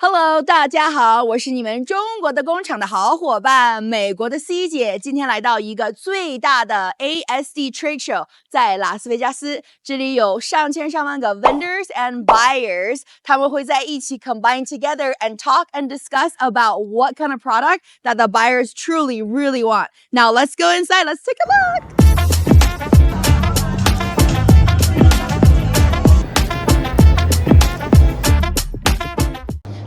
Hello，大家好，我是你们中国的工厂的好伙伴，美国的 C 姐。今天来到一个最大的 ASD Trade Show，在拉斯维加斯，这里有上千上万个 vendors and buyers，他们会在一起 combine together and talk and discuss about what kind of product that the buyers truly, really want. Now let's go inside. Let's take a look.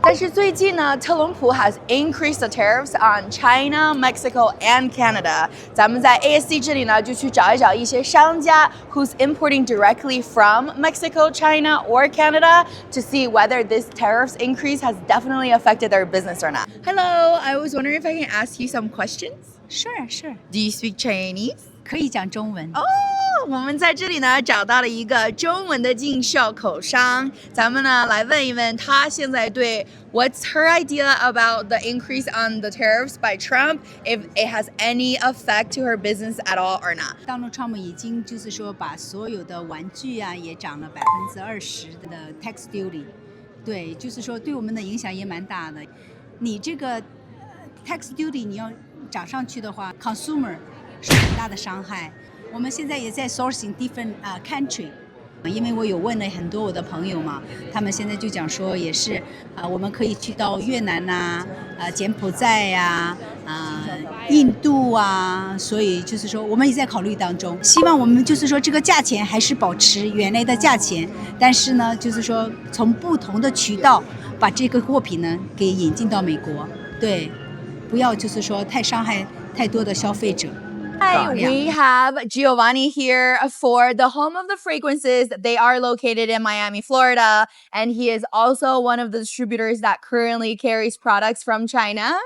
但是最近呢，特朗普 has increased the tariffs on China, Mexico, and Canada. 咱们在 ASD 这里呢，就去找一找一些商家 who's importing directly from Mexico, China, or Canada to see whether this tariffs increase has definitely affected their business or not. Hello, I was wondering if I can ask you some questions. Sure. Do you speak Chinese? 可以讲中文。我们在这里呢找到了一个中文的进销口商，咱们呢来问一问他现在对 What's her idea about the increase on the tariffs by Trump, if it has any effect to her business at all or not? Donald Trump 已经就是说把所有的玩具啊也涨了20%的 tax duty， 对，就是说对我们的影响也蛮大的。你这个tax duty 你要涨上去的话 ，consumer 是很大的伤害。我们现在也在 sourcing different country， 因为我有问了很多我的朋友嘛，他们现在就讲说也是我们可以去到越南呐、柬埔寨呀、印度啊，所以就是说我们也在考虑当中，希望我们就是说这个价钱还是保持原来的价钱，但是呢，就是说从不同的渠道把这个货品呢给引进到美国，对，不要就是说太伤害太多的消费者。Hi, we have Giovanni here for the home of the fragrances. They are located in Miami, Florida, and he is also one of the distributors that currently carries products from China.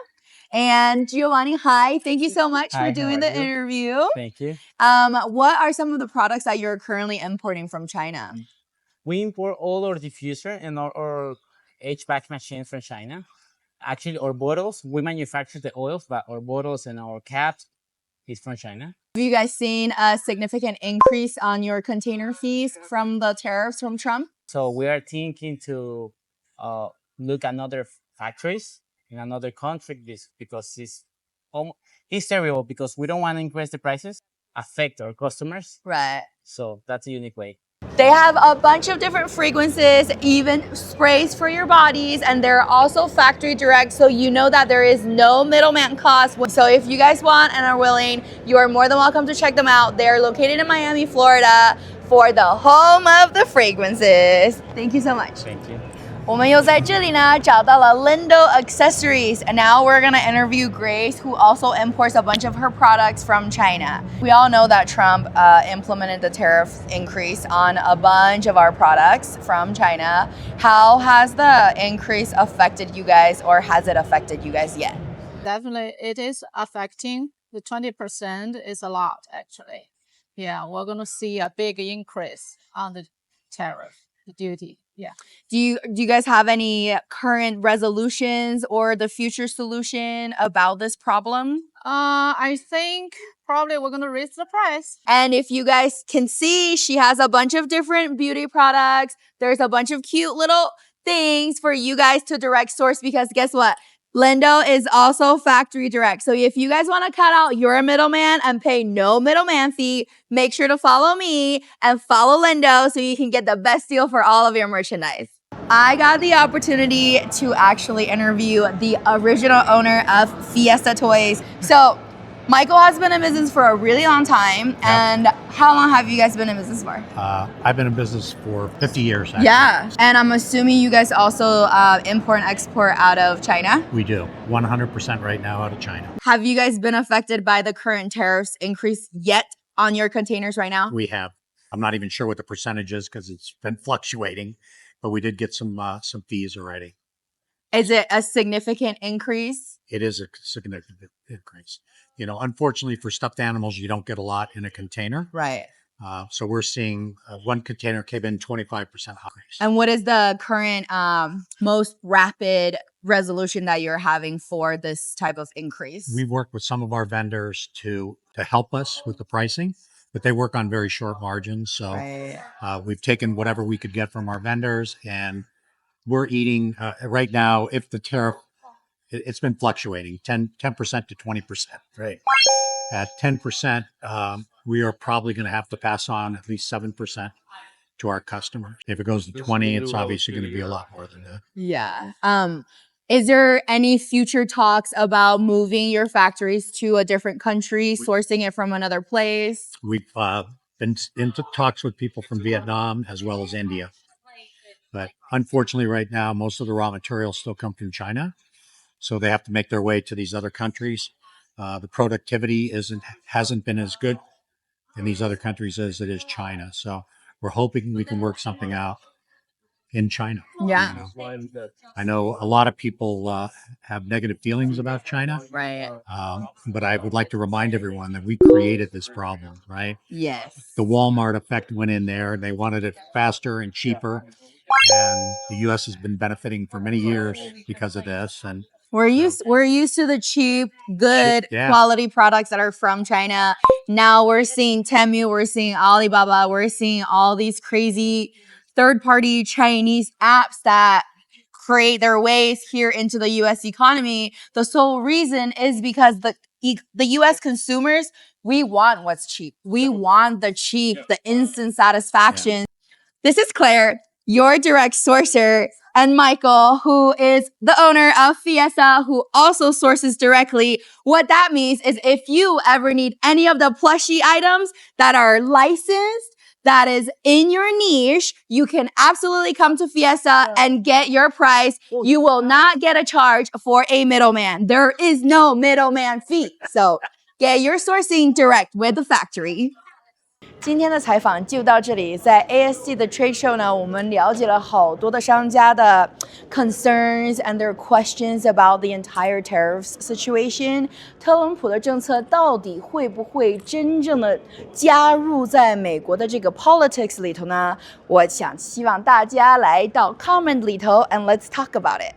And Giovanni, hi, thank you so much for doing the interview. Thank you. What are some of the products that you're currently importing from China? We import all our diffuser and our HVAC machines from China. Actually, our bottles, we manufacture the oils, but our bottles and our caps is from China. Have you guys seen a significant increase on your container fees from the tariffs from Trump? So we are thinking to look at other factories in another country because it's terrible because we don't want to increase the prices, affect our customers. Right. So that's a unique way. They have a bunch of different fragrances, even sprays for your bodies, and they're also factory direct, so you know that there is no middleman cost. So if you guys want and are willing, you are more than welcome to check them out. They're located in Miami, Florida, for the home of the fragrances. Thank you so much. Thank you. 我们又在这里呢找到了 Lindo Accessories, and now we're gonna interview Grace, who also imports a bunch of her products from China. We all know that Trump implemented the tariff increase on a bunch of our products from China. How has the increase affected you guys, or has it affected you guys yet? Definitely, it is affecting. The 20% is a lot, actually. Yeah, we're going to see a big increase on the tariff, the duty. Yeah. Do you guys have any current resolutions or the future solution about this problem? I think probably we're going to raise the price. And if you guys can see, she has a bunch of different beauty products. There's a bunch of cute little things for you guys to direct source, because guess what? Lindo is also factory direct. So if you guys want to cut out your middleman and pay no middleman fee, make sure to follow me and follow Lindo so you can get the best deal for all of your merchandise. I got the opportunity to actually interview the original owner of Fiesta Toys. So Michael has been in business for a really long time. And how long have you guys been in business for? I've been in business for 50 years, actually. Yeah. And I'm assuming you guys also import and export out of China? We do. 100% right now out of China. Have you guys been affected by the current tariffs increase yet on your containers right now? We have. I'm not even sure what the percentage is because it's been fluctuating, but we did get some fees already. Is it a significant increase? It is a significant increase. You know, unfortunately for stuffed animals, you don't get a lot in a container. Right. So we're seeing one container came in 25% increase. And what is the current most rapid resolution that you're having for this type of increase? We've worked with some of our vendors to help us with the pricing, but they work on very short margins. So we've taken whatever we could get from our vendors and we're eating right now. If the tariff, it's been fluctuating 10% to 20%. Right. At 10%, we are probably going to have to pass on at least 7% to our customers. If it goes to 20, it's obviously going to be a lot more than that. Yeah. Is there any future talks about moving your factories to a different country, sourcing it from another place? We've been into talks with people from Vietnam as well as India. But unfortunately, right now, most of the raw materials still come from China. So they have to make their way to these other countries. The productivity hasn't been as good in these other countries as it is China. So we're hoping we can work something out in China. Yeah. I know a lot of people have negative feelings about China. Right. But I would like to remind everyone that we created this problem, right? Yes. The Walmart effect went in there. They wanted it faster and cheaper. And the U.S. has been benefiting for many years because of this. And we're used to the cheap, good yeah. quality products that are from China. Now we're seeing Temu, we're seeing Alibaba, we're seeing all these crazy third-party Chinese apps that create their ways here into the U.S. economy. The sole reason is because the U.S. consumers, we want what's cheap. We want the cheap, the instant satisfaction. Yeah. This is Claire, your direct sourcer, and Michael, who is the owner of Fiesta, who also sources directly. What that means is if you ever need any of the plushie items that are licensed, that is in your niche, you can absolutely come to Fiesta and get your price. You will not get a charge for a middleman. There is no middleman fee. So get your sourcing direct with the factory. 今天的采访就到这里，在 ASD 的 Trade Show 呢，我们了解了好多的商家的 concerns and their questions about the entire tariffs situation。特朗普的政策到底会不会真正的加入在美国的这个 politics 里头呢？我想希望大家来到 comment 里头 and let's talk about it。